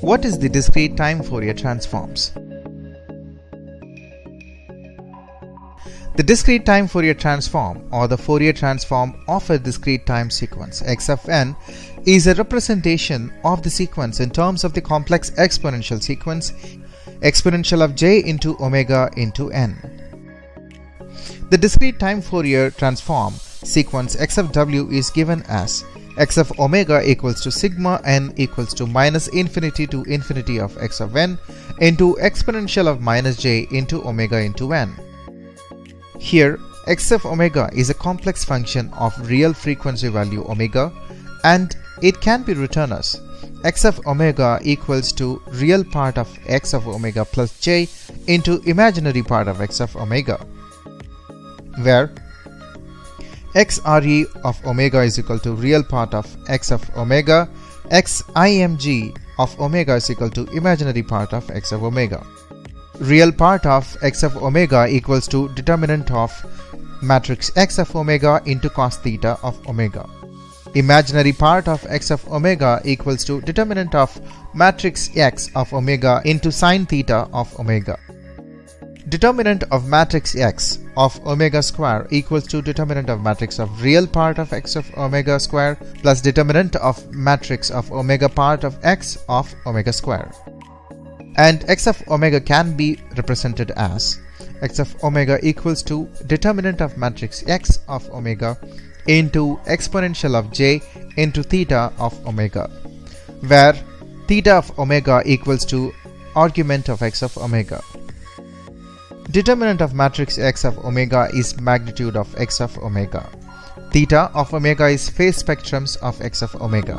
What is the discrete time Fourier transforms? The discrete time Fourier transform, or the Fourier transform of a discrete time sequence x of n, is a representation of the sequence in terms of the complex exponential sequence exponential of j into omega into n. The discrete time Fourier transform sequence x of w is given as x of omega equals to sigma n equals to minus infinity to infinity of x of n into exponential of minus j into omega into n. Here, x of omega is a complex function of real frequency value omega, and it can be written as x of omega equals to real part of x of omega plus j into imaginary part of x of omega, where xre of omega is equal to real part of x of omega, ximg of omega is equal to imaginary part of x of omega. Real part of x of omega equals to determinant of matrix x of omega into cos theta of omega. Imaginary part of x of omega equals to determinant of matrix x of omega into sin theta of omega. Determinant of matrix x of omega square equals to determinant of matrix of real part of x of omega square plus determinant of matrix of omega part of x of omega square. And x of omega can be represented as x of omega equals to determinant of matrix x of omega into exponential of j into theta of omega, where theta of omega equals to argument of x of omega. Determinant of matrix x of omega is magnitude of x of omega. Theta of omega is phase spectrums of x of omega.